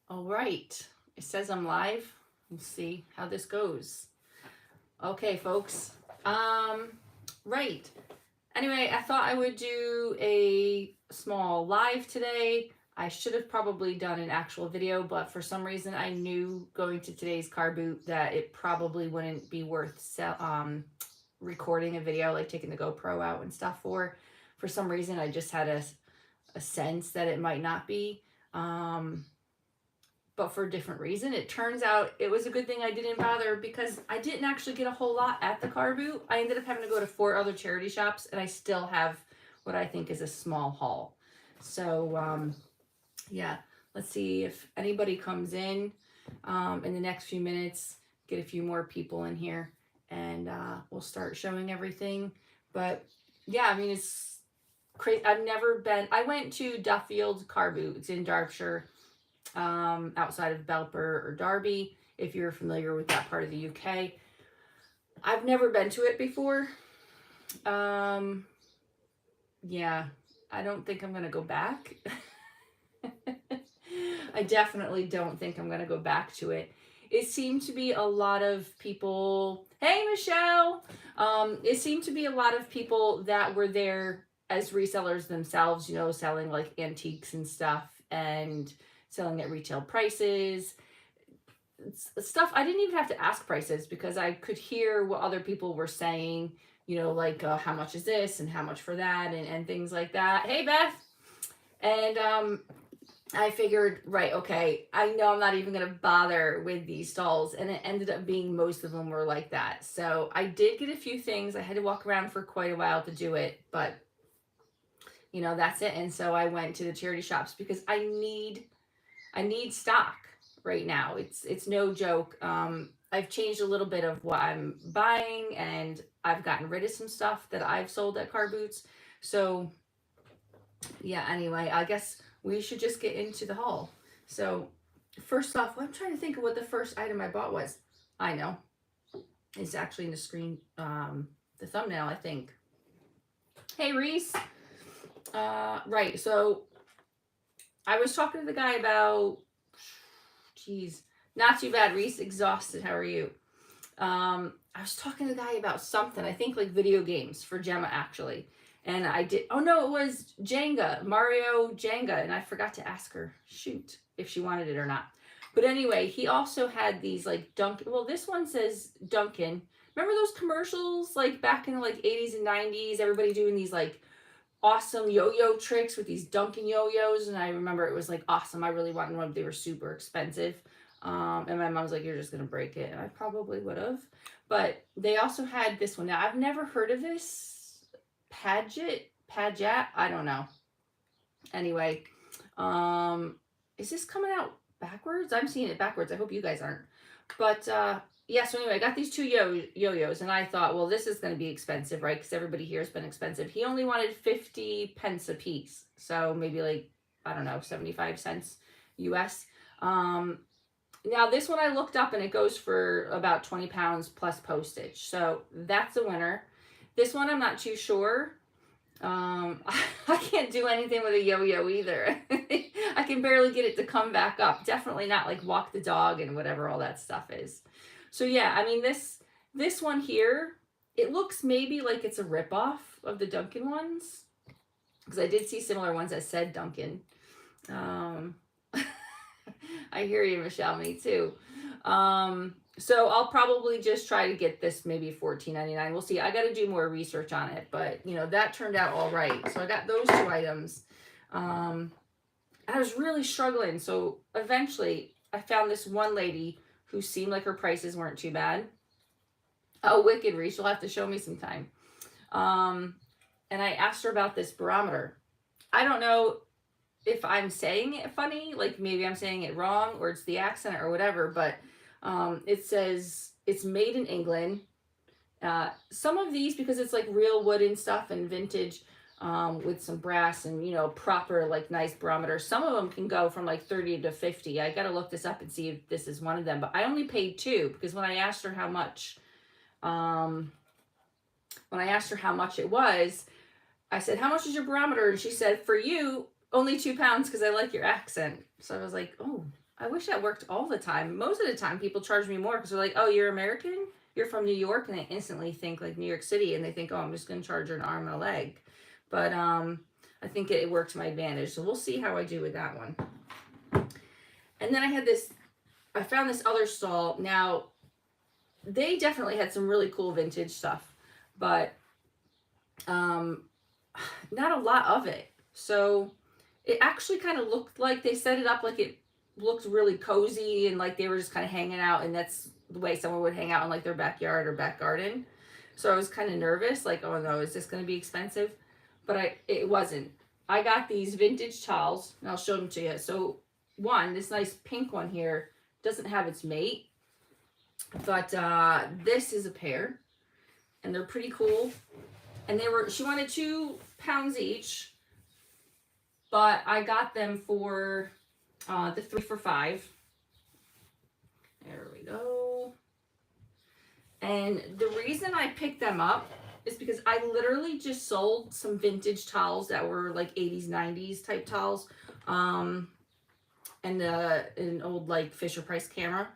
All right. It says I'm live. We'll see how this goes. Okay, folks. Right. Anyway, I thought I would do a small live today. I should have probably done an actual video, but for some reason I knew going to today's car boot that it probably wouldn't be worth recording a video, like taking the GoPro out and stuff for. For some reason, I just had a sense that it might not be. But for a different reason. It turns out it was a good thing I didn't bother because I didn't actually get a whole lot at the car boot. I ended up having to go to 4 other charity shops, and I still have what I think is a small haul. So, yeah, let's see if anybody comes in the next few minutes, get a few more people in here, and we'll start showing everything. But yeah, I mean, it's crazy. I've never been, I went to Duffield Car Boot. It's in Derbyshire. Outside of Belper or Derby, if you're familiar with that part of the UK. I've never been to it before. Yeah, I don't think I'm gonna go back. I definitely don't think I'm gonna go back to it. It seemed to be a lot of people. Hey, Michelle. It seemed to be a lot of people that were there as resellers themselves, you know, selling like antiques and stuff and selling at retail prices, stuff. I didn't even have to ask prices because I could hear what other people were saying, you know, like how much is this and how much for that and things like that. Hey, Beth. And I figured, right, okay, I know I'm not even going to bother with these stalls. And it ended up being most of them were like that. So I did get a few things. I had to walk around for quite a while to do it, but you know, that's it. And so I went to the charity shops because I need stock right now. It's no joke. I've changed a little bit of what I'm buying, and I've gotten rid of some stuff that I've sold at car boots. So yeah, anyway, I guess we should just get into the haul. So first off, I'm trying to think of what the first item I bought was. I know. It's actually in the screen, the thumbnail, I think. Hey, Reese. Right, so I was talking to the guy about, geez, not too bad, Reese, exhausted, how are you? I was talking to the guy about something, I think like video games for Gemma, actually. And I did, oh no, it was Jenga, Mario Jenga, and I forgot to ask her, shoot, if she wanted it or not. But anyway, he also had these like Dunkin', well, this one says Dunkin'. Remember those commercials like back in the like 80s and 90s, everybody doing these like awesome yo-yo tricks with these Dunkin' yo-yos, and I remember it was like awesome. I really wanted one. They were super expensive, and my mom's like, you're just gonna break it, and I probably would have. But they also had this one. Now I've never heard of this Paget, I don't know. Anyway, is this coming out backwards? I'm seeing it backwards. I hope you guys aren't. But yeah, so anyway, I got these 2 yo-yos, and I thought, well, this is going to be expensive, right? Because everybody here has been expensive. He only wanted 50 pence a piece. So maybe like, I don't know, 75 cents US. Now, this one I looked up, and it goes for about 20 pounds plus postage. So that's a winner. This one, I'm not too sure. I can't do anything with a yo-yo either. I can barely get it to come back up. Definitely not like walk the dog and whatever all that stuff is. So yeah, I mean, this one here, it looks maybe like it's a ripoff of the Dunkin' ones, because I did see similar ones that said Dunkin'. I hear you, Michelle, me too. So I'll probably just try to get this maybe $14.99. We'll see. I got to do more research on it, but you know, that turned out all right. So I got those 2 items. I was really struggling. So eventually I found this one lady who seemed like her prices weren't too bad. Oh, wicked, Reese, you'll have to show me sometime. And I asked her about this barometer. I don't know if I'm saying it funny, like maybe I'm saying it wrong or it's the accent or whatever, but it says it's made in England. Some of these, because it's like real wood and stuff and vintage, with some brass and, you know, proper like nice barometers. Some of them can go from like 30 to 50. I got to look this up and see if this is one of them, but I only paid 2 because when I asked her how much, it was, I said, how much is your barometer? And she said, for you, Only 2 pounds because I like your accent. So I was like, oh, I wish that worked all the time. Most of the time, people charge me more because they're like, oh, you're American? You're from New York? And they instantly think like New York City, and they think, oh, I'm just going to charge her an arm and a leg. But I think it worked to my advantage. So we'll see how I do with that one. And then I found this other stall. Now, they definitely had some really cool vintage stuff, but not a lot of it. So it actually kind of looked like they set it up like it looked really cozy and like they were just kind of hanging out, and that's the way someone would hang out in like their backyard or back garden. So I was kind of nervous, like, oh no, is this going to be expensive? But it wasn't. I got these vintage towels, and I'll show them to you. So one, this nice pink one here doesn't have its mate, but this is a pair, and they're pretty cool. And she wanted 2 pounds each, but I got them for the 3 for $5. There we go. And the reason I picked them up is because I literally just sold some vintage towels that were like 80s, 90s type towels, and an old like Fisher Price camera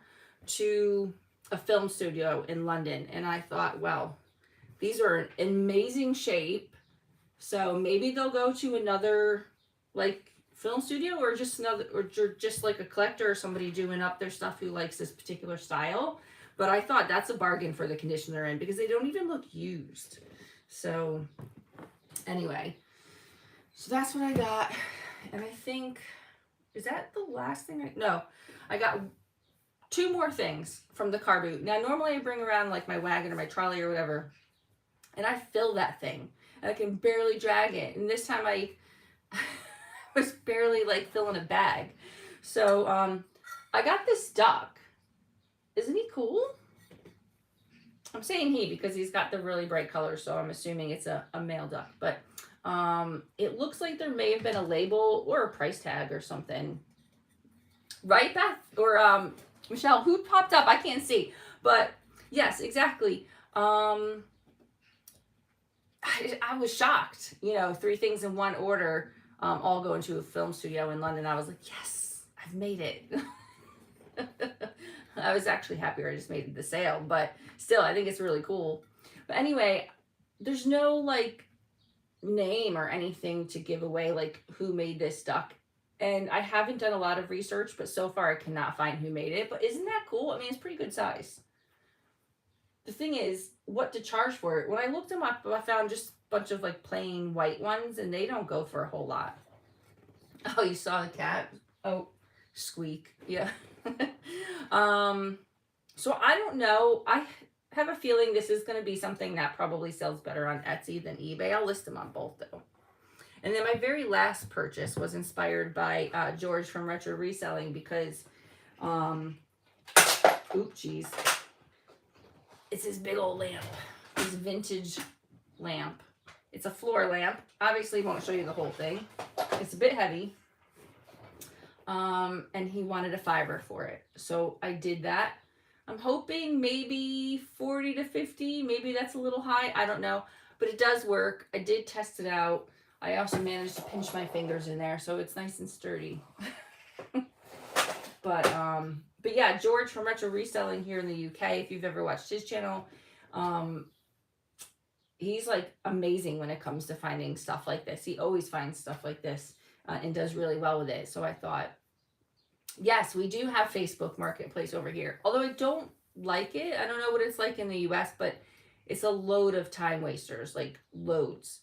to a film studio in London. And I thought, well, these are in amazing shape, so maybe they'll go to another like film studio, or just like a collector or somebody doing up their stuff who likes this particular style. But I thought that's a bargain for the condition they're in because they don't even look used. So anyway, so that's what I got. And I think, is that the last thing? No, I got 2 more things from the car boot. Now, normally I bring around like my wagon or my trolley or whatever, and I fill that thing, and I can barely drag it. And this time I was barely like filling a bag. So I got this duck. Isn't he cool? I'm saying he because he's got the really bright color, so I'm assuming it's a male duck. But it looks like there may have been a label or a price tag or something. Right, Beth? Or Michelle, who popped up? I can't see. But yes, exactly. I was shocked. 3 things in one order, all going to a film studio in London. I was like, yes, I've made it. I was actually happier I just made the sale, but still, I think it's really cool. But anyway, there's no like name or anything to give away, like who made this duck. And I haven't done a lot of research, but so far I cannot find who made it. But isn't that cool? I mean, it's pretty good size. The thing is, what to charge for it. When I looked them up, I found just a bunch of like plain white ones, and they don't go for a whole lot. Oh, you saw the cat? Oh, squeak. Yeah. So I don't know. I have a feeling this is going to be something that probably sells better on Etsy than eBay. I'll list them on both though. And then my very last purchase was inspired by George from Retro Reselling because, geez. It's his big old lamp, his vintage lamp. It's a floor lamp. Obviously won't show you the whole thing. It's a bit heavy. And he wanted a $5 for it. So I did that. I'm hoping maybe 40 to 50. Maybe that's a little high. I don't know. But it does work. I did test it out. I also managed to pinch my fingers in there, so it's nice and sturdy. But yeah, George from Retro Reselling here in the UK, if you've ever watched his channel, he's like amazing when it comes to finding stuff like this. He always finds stuff like this and does really well with it. So I thought, yes, we do have Facebook Marketplace over here. Although I don't like it. I don't know what it's like in the US, but it's a load of time wasters, like loads.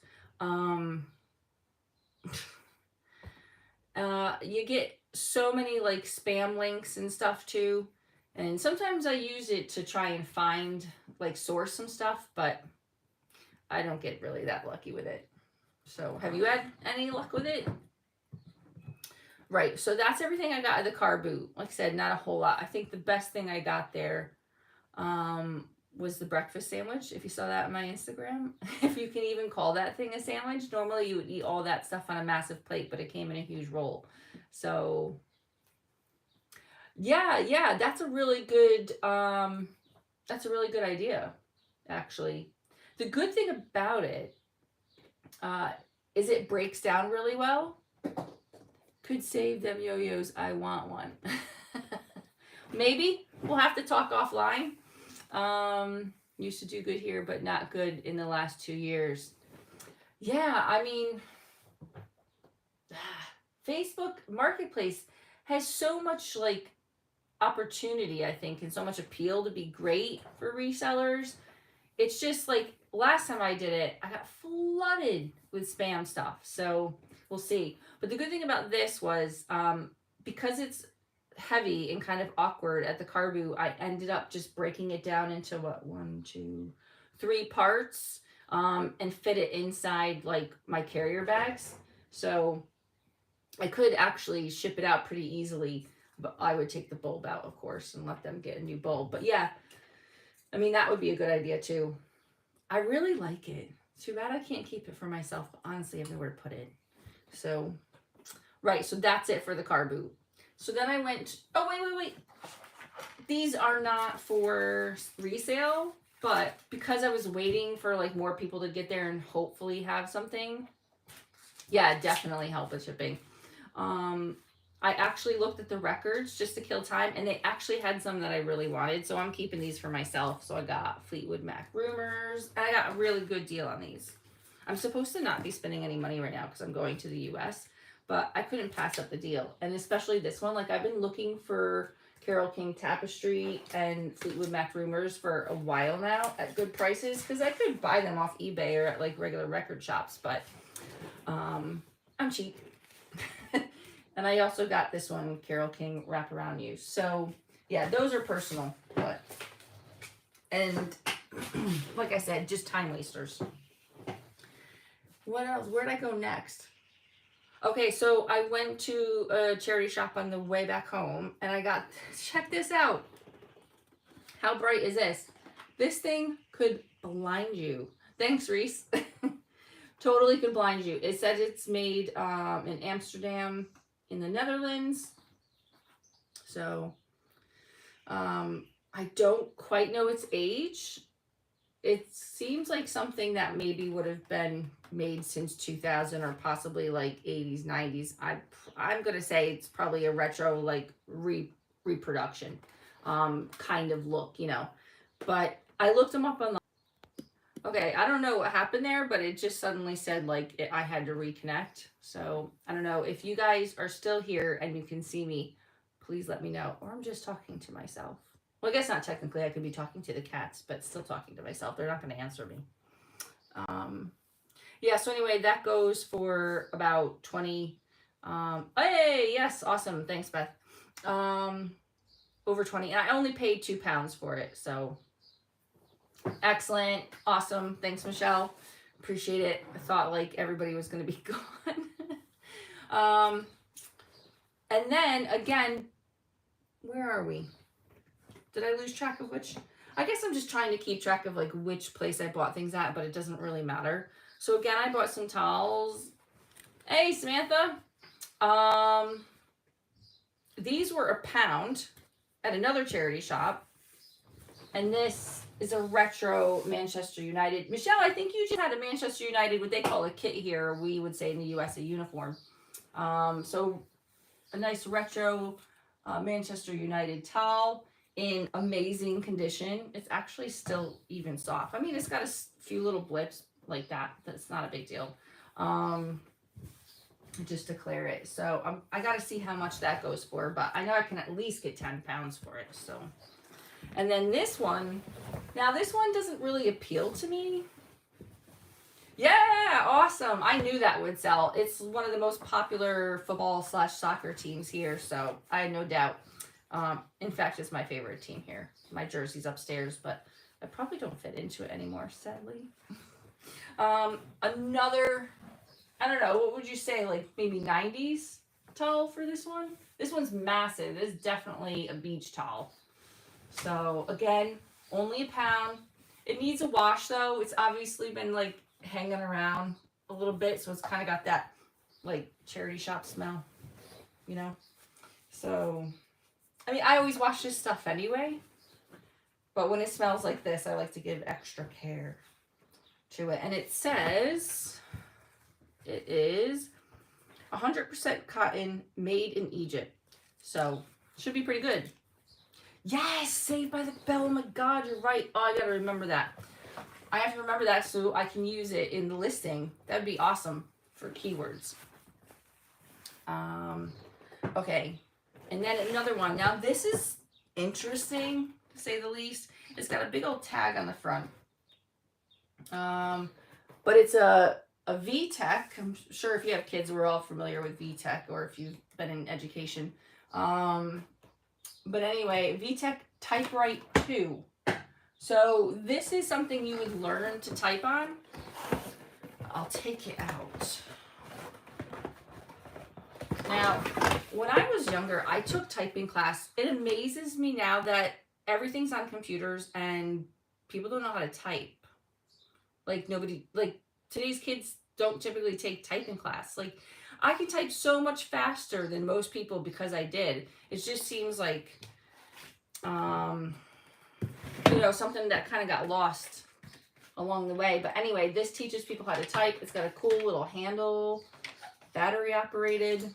You get so many like spam links and stuff too, and sometimes I use it to try and find like source some stuff, but I don't get really that lucky with it. So have you had any luck with it? Right, so that's everything I got at the car boot. Like I said, not a whole lot. I think the best thing I got there was the breakfast sandwich, if you saw that on my Instagram. If you can even call that thing a sandwich. Normally you would eat all that stuff on a massive plate, but it came in a huge roll. So yeah, that's a really good idea, actually. The good thing about it is it breaks down really well. Could save them yo-yos. I want one. Maybe we'll have to talk offline. Used to do good here, but not good in the last 2 years. Yeah, I mean, Facebook Marketplace has so much like opportunity, I think, and so much appeal to be great for resellers. It's just like last time I did it, I got flooded with spam stuff. So we'll see. But the good thing about this was because it's heavy and kind of awkward at the carbu, I ended up just breaking it down into what, 1, 2, 3 parts and fit it inside like my carrier bags. So I could actually ship it out pretty easily, but I would take the bulb out, of course, and let them get a new bulb. But yeah, I mean, that would be a good idea too. I really like it. Too bad I can't keep it for myself, but honestly, I have nowhere to put it. So, right, so that's it for the car boot. So then I went, oh, wait. These are not for resale, but because I was waiting for like more people to get there and hopefully have something, yeah, definitely help with shipping. I actually looked at the records just to kill time, and they actually had some that I really wanted, so I'm keeping these for myself. So I got Fleetwood Mac Rumors, and I got a really good deal on these. I'm supposed to not be spending any money right now because I'm going to the US, but I couldn't pass up the deal. And especially this one, like I've been looking for Carole King Tapestry and Fleetwood Mac Rumors for a while now at good prices, because I could buy them off eBay or at like regular record shops, but I'm cheap. And I also got this one, Carole King Wraparound Use. So yeah, those are personal, but, and like I said, just time wasters. What else? Where'd I go next? Okay, so I went to a charity shop on the way back home, and I got, check this out. How bright is this? This thing could blind you. Thanks, Reese. Totally could blind you. It says it's made in Amsterdam in the Netherlands. So I don't quite know its age. It seems like something that maybe would have been made since 2000 or possibly like 80s, 90s. I'm going to say it's probably a retro like reproduction kind of look, you know. But I looked them up online. Okay, I don't know what happened there, but it just suddenly said like I had to reconnect. So I don't know if you guys are still here and you can see me, please let me know. Or I'm just talking to myself. Well, I guess not technically. I could be talking to the cats, but still talking to myself. They're not going to answer me. Yeah, so anyway, that goes for about 20. Hey, yes, awesome. Thanks, Beth. Over 20. And I only paid £2 for it, so excellent. Awesome. Thanks, Michelle. Appreciate it. I thought like everybody was going to be gone. And then again, where are we? Did I lose track of which? I guess I'm just trying to keep track of like which place I bought things at, but it doesn't really matter. So again, I bought some towels. Hey, Samantha. These were £1 at another charity shop. And this is a retro Manchester United. Michelle, I think you just had a Manchester United, what they call a kit here. We would say in the US a uniform. So a nice retro Manchester United towel in amazing condition. It's actually still even soft. I mean, it's got a few little blips like that. That's not a big deal. Just to clear it. So I got to see how much that goes for, but I know I can at least get £10 for it. So, and then this one, now this one doesn't really appeal to me. Yeah, awesome. I knew that would sell. It's one of the most popular football/soccer teams here, so I had no doubt. In fact, it's my favorite team here. My jersey's upstairs, but I probably don't fit into it anymore, sadly. Another, I don't know, what would you say, like maybe 90s towel for this one? This one's massive. This is definitely a beach towel. So again, only £1. It needs a wash though. It's obviously been like hanging around a little bit, so it's kind of got that like charity shop smell, you know? So, I mean, I always wash this stuff anyway, but when it smells like this, I like to give extra care to it. And it says it is 100% cotton, made in Egypt. So, should be pretty good. Yes, Saved by the Bell. Oh my God, you're right. Oh, I gotta remember that. I have to remember that so I can use it in the listing. That'd be awesome for keywords. Okay. And then another one. Now, this is interesting, to say the least. It's got a big old tag on the front. But it's a VTech. I'm sure if you have kids, we're all familiar with VTech, or if you've been in education. But anyway, VTech Typewriter 2. So this is something you would learn to type on. I'll take it out. Now, when I was younger, I took typing class. It amazes me now that everything's on computers and people don't know how to type. Like today's kids don't typically take typing class. Like, I can type so much faster than most people because I did. It just seems like, something that kind of got lost along the way. But anyway, this teaches people how to type. It's got a cool little handle, battery operated,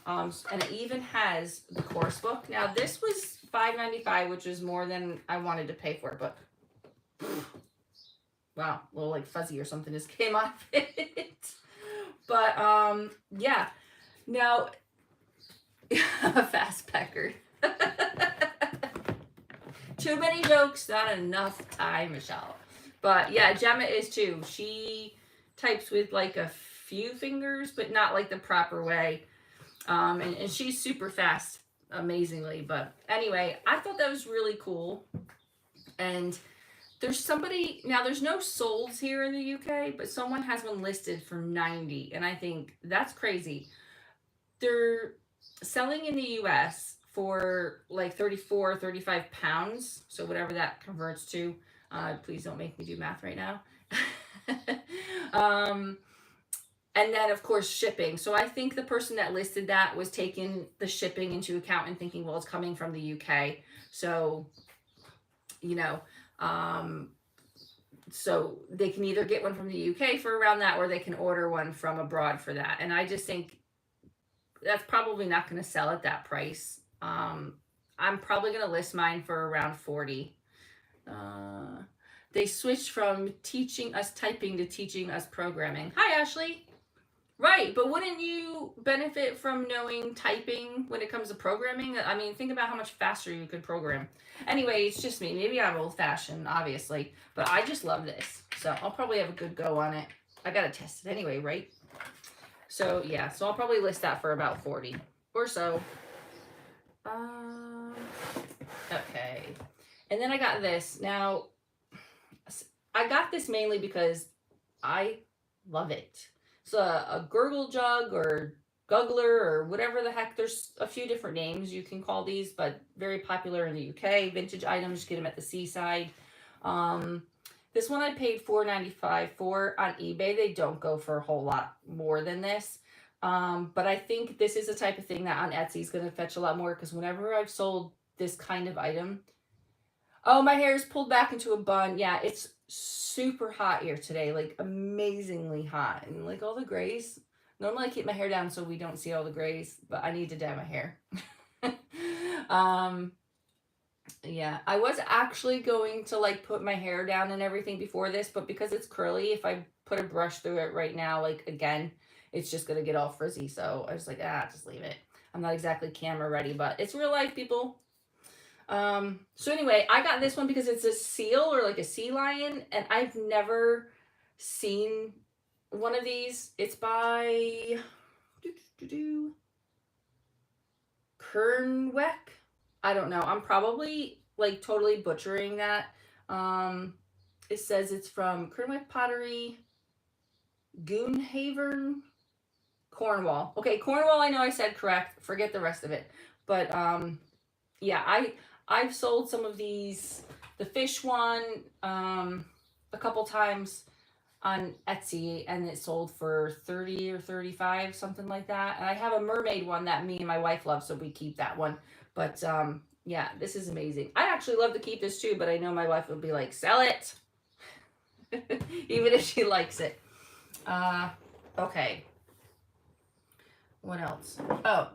and it even has the course book. Now, this was $5.95, which is more than I wanted to pay for it, but wow, a little like fuzzy or something just came off it. But yeah. Now, fast pecker. Too many jokes, not enough time, Michelle. But yeah, Gemma is too. She types with like a few fingers, but not like the proper way. And she's super fast, amazingly. But anyway, I thought that was really cool. And there's no solds here in the UK, but someone has one listed for 90, and I think that's crazy. They're selling in the US for like 34, 35 pounds. So whatever that converts to. Please don't make me do math right now. And then, of course, shipping. So I think the person that listed that was taking the shipping into account and thinking, well, it's coming from the UK. So, so they can either get one from the UK for around that, or they can order one from abroad for that. And I just think that's probably not going to sell at that price. I'm probably going to list mine for around 40. They switched from teaching us typing to teaching us programming. Hi, Ashley. Right, but wouldn't you benefit from knowing typing when it comes to programming? I mean, think about how much faster you could program. Anyway, it's just me. Maybe I'm old-fashioned, obviously, but I just love this. So I'll probably have a good go on it. I got to test it anyway, right? So, yeah, so I'll probably list that for about 40 or so. Okay. And then I got this. Now, I got this mainly because I love it. It's a Gurgle jug or Guggler or whatever the heck. There's a few different names you can call these, but very popular in the UK. Vintage items, get them at the seaside. This one I paid $4.95 for on eBay. They don't go for a whole lot more than this. But I think this is the type of thing that on Etsy is going to fetch a lot more, because whenever I've sold this kind of item. Oh, my hair is pulled back into a bun. Yeah, it's super hot here today, like amazingly hot, and like all the grays. Normally I keep my hair down so we don't see all the grays, but I need to dye my hair. Yeah, I was actually going to like put my hair down and everything before this, but because it's curly, if I put a brush through it right now, like again, it's just gonna get all frizzy. So I was like, just leave it. I'm not exactly camera ready, but it's real life, people. So anyway, I got this one because it's a seal, or like a sea lion, and I've never seen one of these. It's by Kernweck. I don't know. I'm probably like totally butchering that. It says it's from Kernweck Pottery, Goonhaven, Cornwall. Okay, Cornwall, I know I said correct. Forget the rest of it. But yeah, I've sold some of these, the fish one, a couple times on Etsy, and it sold for 30 or 35, something like that. And I have a mermaid one that me and my wife love, so we keep that one. But yeah, this is amazing. I actually love to keep this too, but I know my wife would be like, sell it. Even if she likes it. Okay. What else? Oh,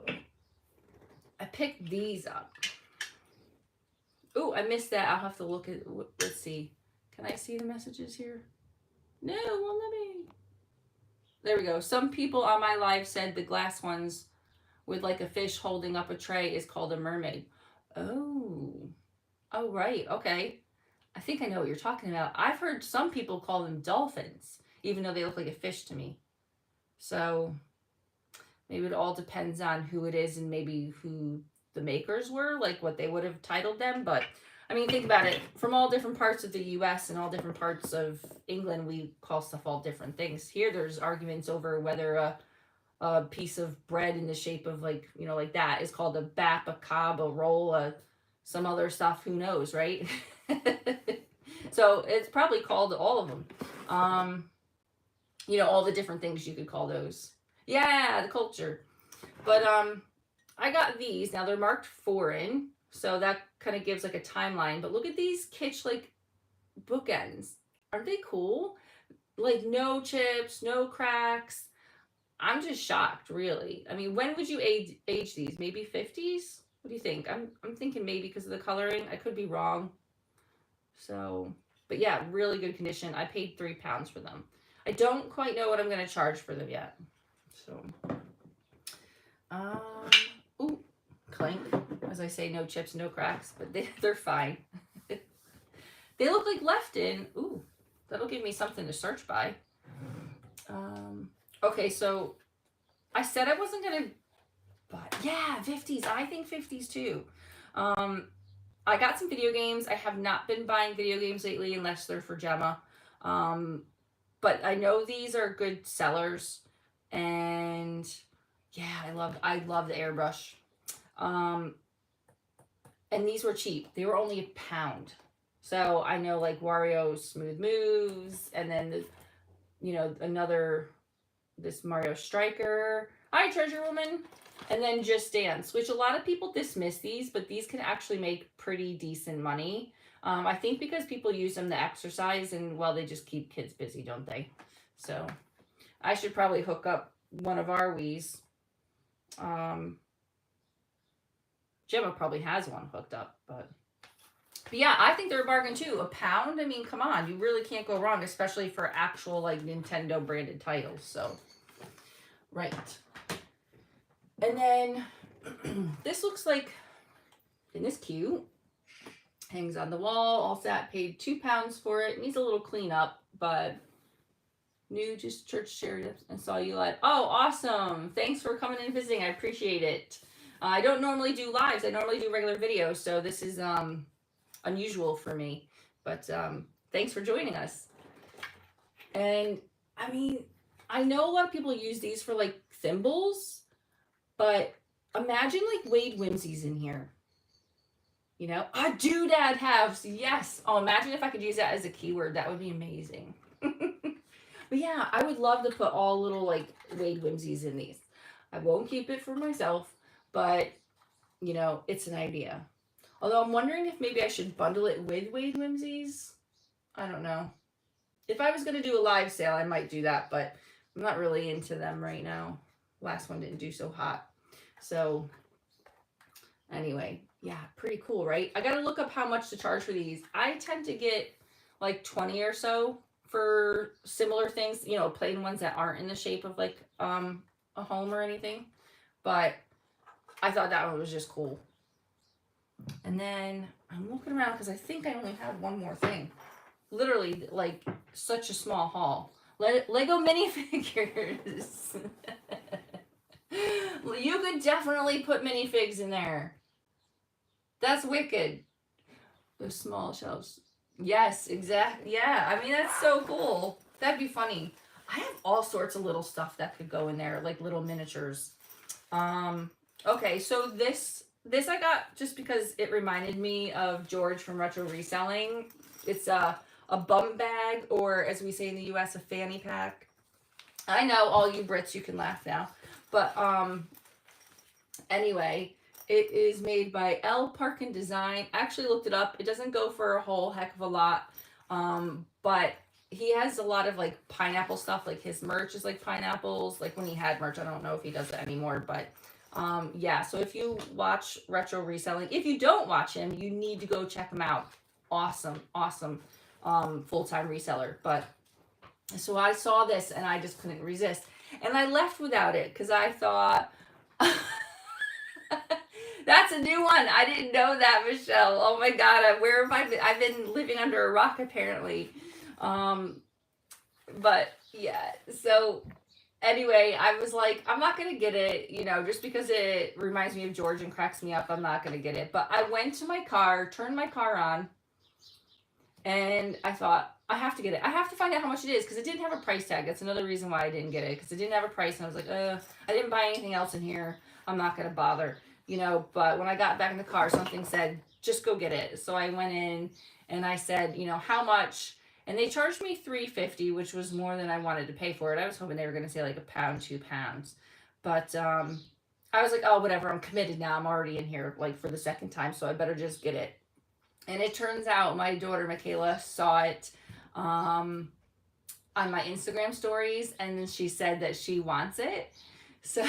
I picked these up. Oh, I missed that. I'll have to look at, let's see. Can I see the messages here? No, won't let me. There we go. Some people on my live said the glass ones with like a fish holding up a tray is called a mermaid. Oh. Oh, right. Okay. I think I know what you're talking about. I've heard some people call them dolphins, even though they look like a fish to me. So maybe it all depends on who it is and maybe who the makers were, like what they would have titled them. But I mean, think about it. From all different parts of the US and all different parts of England, we call stuff all different things. Here, there's arguments over whether a piece of bread in the shape of like, you know, like that is called a bap, a cob, a roll, some other stuff. Who knows, right? So it's probably called all of them. You know, all the different things you could call those. Yeah, the culture. But I got these. Now they're marked foreign, so that kind of gives like a timeline. But look at these Kitsch like bookends. Aren't they cool? Like no chips, no cracks. I'm just shocked, really. I mean, when would you age these? Maybe 50s? What do you think? I'm thinking maybe because of the coloring. I could be wrong. So, but yeah, really good condition. I paid £3 for them. I don't quite know what I'm going to charge for them yet. So, ooh, clink. As I say, no chips, no cracks, but they're fine. They look like Lefton. Ooh, that'll give me something to search by. Okay, so I said I wasn't going to, but yeah, 50s. I think 50s too. I got some video games. I have not been buying video games lately unless they're for Gemma. But I know these are good sellers. And yeah, I love the airbrush. And these were cheap. They were only £1. So I know like Wario Smooth Moves, and then you know, this Mario Striker. Hi, Treasure Woman. And then Just Dance, which a lot of people dismiss these, but these can actually make pretty decent money. I think because people use them to exercise, and well, they just keep kids busy, don't they? So I should probably hook up one of our Wiis. Gemma probably has one hooked up, but yeah, I think they're a bargain too. £1, I mean, come on, you really can't go wrong, especially for actual like Nintendo branded titles. So, right. And then this looks like, isn't this cute? Hangs on the wall, all set, paid £2 for it. Needs a little cleanup, but new, just church charity, and saw you live. Oh, awesome. Thanks for coming and visiting. I appreciate it. I don't normally do lives. I normally do regular videos, so this is unusual for me. But thanks for joining us. And I mean, I know a lot of people use these for like thimbles, but imagine like Wade Whimsy's in here. You know, a doodad house. Yes. Oh, imagine if I could use that as a keyword. That would be amazing. But yeah, I would love to put all little like Wade Whimsy's in these. I won't keep it for myself, but you know, it's an idea. Although I'm wondering if maybe I should bundle it with Wade Whimsy's. I don't know. If I was going to do a live sale, I might do that, but I'm not really into them right now. Last one didn't do so hot. So anyway, yeah, pretty cool, right? I got to look up how much to charge for these. I tend to get like 20 or so for similar things, you know, plain ones that aren't in the shape of like a home or anything. But I thought that one was just cool. And then I'm looking around because I think I only have one more thing. Literally, like, such a small haul. Lego minifigures. You could definitely put minifigs in there. That's wicked. Those small shelves. Yes, exactly. Yeah, I mean, that's so cool. That'd be funny. I have all sorts of little stuff that could go in there, like little miniatures. Okay, so this I got just because it reminded me of George from Retro Reselling. It's a bum bag, or as we say in the US, a fanny pack. I know, all you Brits, you can laugh now. But anyway, it is made by L. Parkin Design. I actually looked it up. It doesn't go for a whole heck of a lot. But he has a lot of like pineapple stuff. Like his merch is like pineapples. Like when he had merch, I don't know if he does it anymore, but yeah. So if you watch Retro Reselling, if you don't watch him, you need to go check him out. Awesome, awesome, full-time reseller. But so I saw this and I just couldn't resist, and I left without it because I thought. That's a new one. I didn't know that, Michelle. Oh my God, where have I been? I've been living under a rock apparently. Um, but yeah, so anyway, I was like, I'm not gonna get it, you know, just because it reminds me of George and cracks me up. I'm not gonna get it. But I went to my car, turned my car on, and I thought I have to get it. I have to find out how much it is because it didn't have a price tag. That's another reason why I didn't get it, because it didn't have a price, and I was like, I didn't buy anything else in here. I'm not gonna bother, you know. But when I got back in the car, something said, just go get it. So I went in and I said, you know, how much? And they charged me $3.50, which was more than I wanted to pay for it. I was hoping they were going to say like £1, £2. But I was like, oh, whatever. I'm committed now. I'm already in here like for the second time, so I better just get it. And it turns out my daughter, Michaela, saw it on my Instagram stories, and then she said that she wants it. So,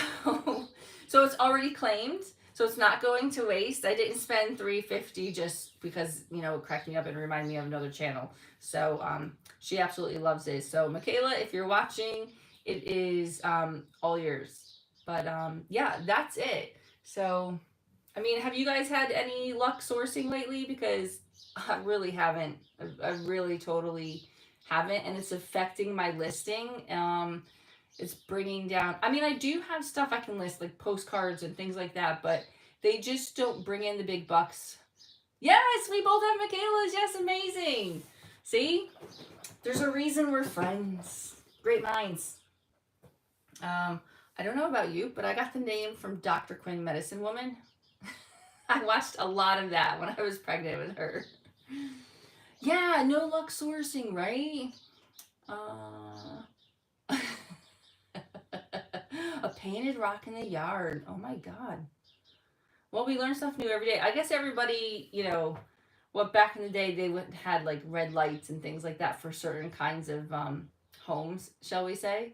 so it's already claimed. So it's not going to waste. I didn't spend $3.50 just because, you know, it cracked me up and reminded me of another channel. So she absolutely loves it. So Michaela, if you're watching, it is all yours. But yeah, that's it. So, I mean, have you guys had any luck sourcing lately? Because I really haven't. I really totally haven't. And it's affecting my listing. It's bringing down, I mean, I do have stuff I can list, like postcards and things like that, but they just don't bring in the big bucks. Yes, we both have Michaela's. Yes, amazing. See, there's a reason we're friends. Great minds. I don't know about you, but I got the name from Dr. Quinn, Medicine Woman. I watched a lot of that when I was pregnant with her. Yeah, no luck sourcing, right? A painted rock in the yard. Oh my God. Well, we learn stuff new every day. I guess everybody, you know, what back in the day they had like red lights and things like that for certain kinds of homes, shall we say?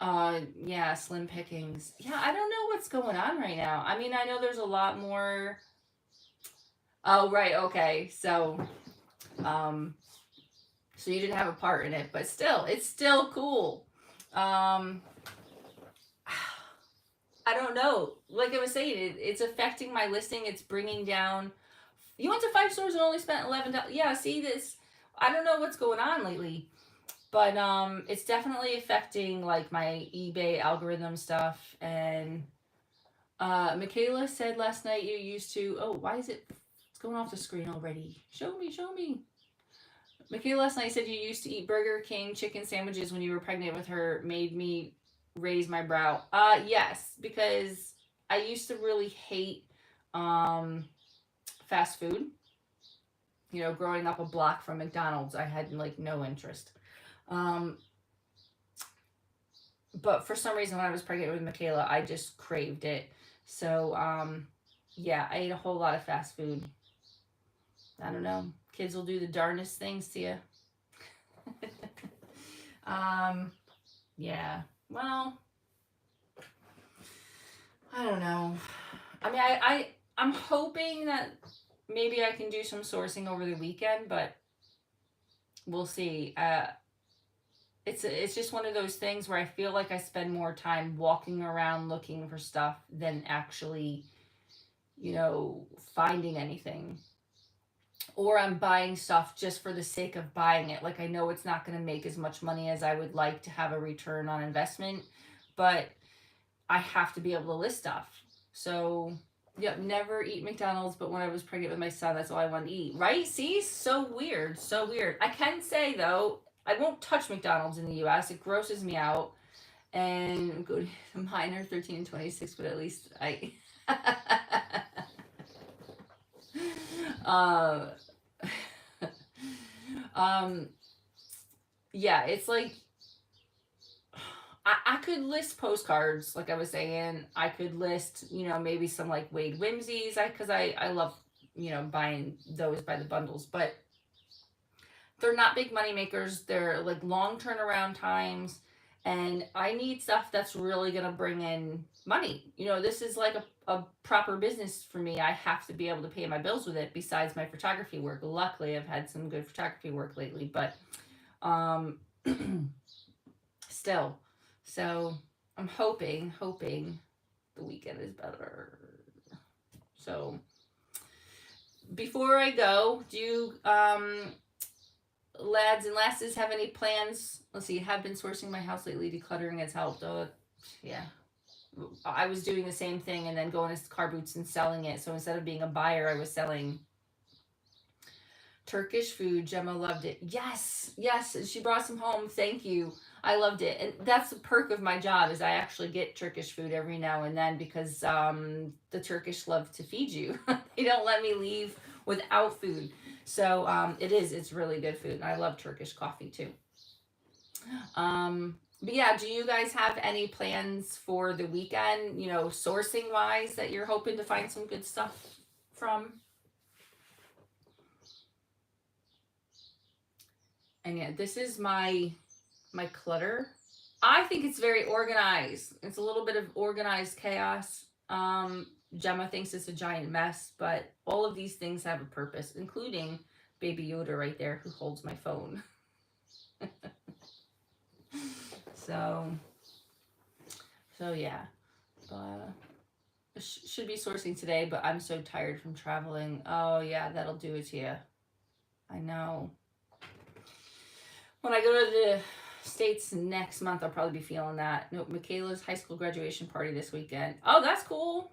Yeah, slim pickings. Yeah, I don't know what's going on right now. I mean, I know there's a lot more. Oh, right, okay. So you didn't have a part in it, but still, it's still cool. I don't know. Like I was saying, it's affecting my listing. It's bringing down. You went to 5 stores and only spent $11. Yeah, see this. I don't know what's going on lately, but it's definitely affecting like my eBay algorithm stuff. And Michaela said last night you used to. Oh, why is it? It's going off the screen already. Show me, show me. Michaela last night said you used to eat Burger King chicken sandwiches when you were pregnant with her. Made me raise my brow. Yes, because I used to really hate fast food. You know, growing up a block from McDonald's, I had like no interest. Um, but for some reason, when I was pregnant with Michaela, I just craved it. So, yeah, I ate a whole lot of fast food. I don't know. Kids will do the darndest things to you. Yeah. Well, I don't know. I mean, I'm hoping that maybe I can do some sourcing over the weekend, but we'll see. It's just one of those things where I feel like I spend more time walking around looking for stuff than actually, you know, finding anything. Or I'm buying stuff just for the sake of buying it. Like I know it's not going to make as much money as I would like to have a return on investment, but I have to be able to list stuff. So, yep, never eat McDonald's, but when I was pregnant with my son, that's all I wanted to eat. Right? See? So weird. So weird. I can say, though, I won't touch McDonald's in the U.S. It grosses me out. And good, mine are 13 and 26, but at least I... yeah, it's like I could list postcards, like I was saying. I could list, you know, maybe some like Wade Whimsies, because I love, you know, buying those by the bundles. But they're not big money makers. They're like long turnaround times. And I need stuff that's really going to bring in money. You know, this is like a proper business for me. I have to be able to pay my bills with it besides my photography work. Luckily, I've had some good photography work lately, but um, still. So I'm hoping the weekend is better. So before I go, do you lads and lasses have any plans? Let's see, have been sourcing my house lately. Decluttering has helped. Oh, yeah. I was doing the same thing and then going to car boots and selling it. So instead of being a buyer, I was selling Turkish food. Gemma loved it. Yes, yes. She brought some home. Thank you. I loved it. And that's the perk of my job is I actually get Turkish food every now and then because the Turkish love to feed you. They don't let me leave without food. So it's really good food. And I love Turkish coffee too. But yeah, do you guys have any plans for the weekend, you know, sourcing wise that you're hoping to find some good stuff from? And yeah, this is my clutter. I think it's very organized. It's a little bit of organized chaos. Gemma thinks it's a giant mess, but all of these things have a purpose, including Baby Yoda right there who holds my phone. So yeah. Should be sourcing today, but I'm so tired from traveling. Oh yeah, that'll do it to you. I know. When I go to the States next month, I'll probably be feeling that. Nope, Michaela's high school graduation party this weekend. Oh, that's cool.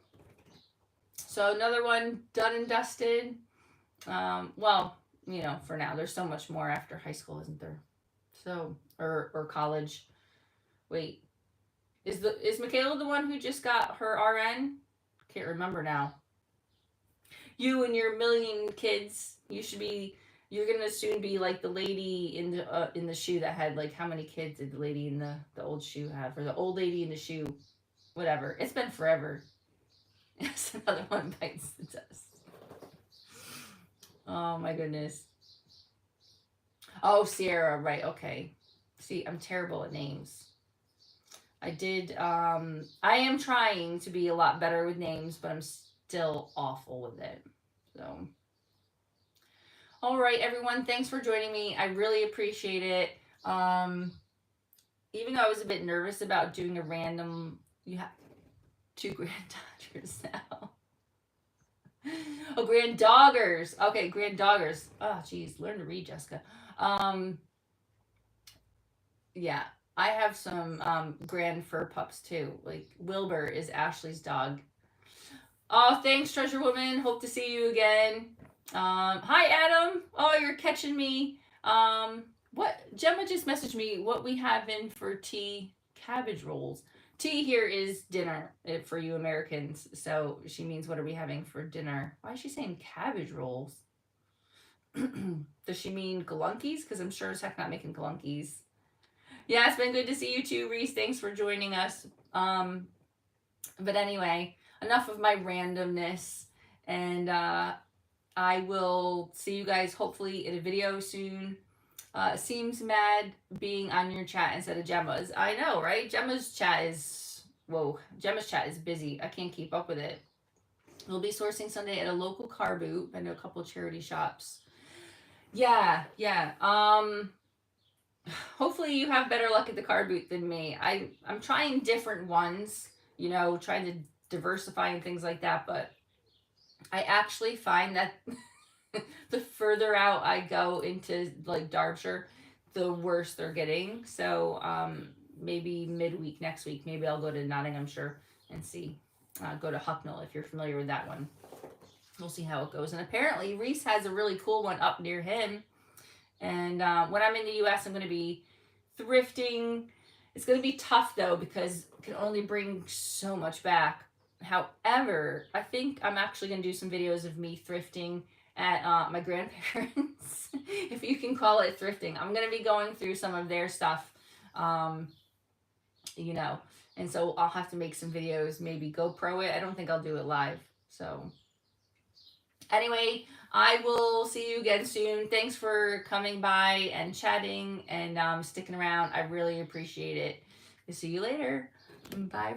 So another one done and dusted. Well, you know, for now, there's so much more after high school, isn't there? So, or college. Wait, is Michaela the one who just got her RN? Can't remember now. You and your million kids, you're gonna soon be like the lady in the shoe that had like how many kids did the lady in the old shoe have, or the old lady in the shoe, whatever. It's been forever. Yes, another one bites the dust. Oh my goodness. Oh, Sierra, right? Okay. See, I'm terrible at names. I am trying to be a lot better with names, but I'm still awful with it. So, all right, everyone, thanks for joining me. I really appreciate it. Even though I was a bit nervous about doing a random, you have 2 granddaughters now. Oh, granddoggers. Okay, granddoggers. Oh, geez, learn to read, Jessica. Yeah, I have some grand fur pups too. Like Wilbur is Ashley's dog. Oh, thanks, Treasure Woman. Hope to see you again. Hi, Adam. Oh, you're catching me. What? Gemma just messaged me what we have in for tea. Cabbage rolls. Tea here is dinner for you Americans. So she means what are we having for dinner? Why is she saying cabbage rolls? Does she mean galunkies? Because I'm sure as heck not making galunkies. Yeah, it's been good to see you too, Reese. Thanks for joining us. But anyway, enough of my randomness. And I will see you guys hopefully in a video soon. Seems mad being on your chat instead of Gemma's. I know, right? Gemma's chat is busy. I can't keep up with it. We'll be sourcing Sunday at a local car boot. I know a couple of charity shops. Yeah. Hopefully you have better luck at the car boot than me. I'm trying different ones, you know, trying to diversify and things like that, but I actually find that the further out I go into like Derbyshire, the worse they're getting. So maybe midweek next week, maybe I'll go to Nottinghamshire and see. Go to Hucknall if you're familiar with that one. We'll see how it goes. And apparently Reese has a really cool one up near him. And when I'm in the US, I'm going to be thrifting. It's going to be tough though because I can only bring so much back. However, I think I'm actually going to do some videos of me thrifting at my grandparents, if you can call it thrifting. I'm going to be going through some of their stuff, you know, and so I'll have to make some videos, maybe GoPro it. I don't think I'll do it live. So Anyway, I will see you again soon. Thanks for coming by and chatting and sticking around. I really appreciate it. See you later. Bye.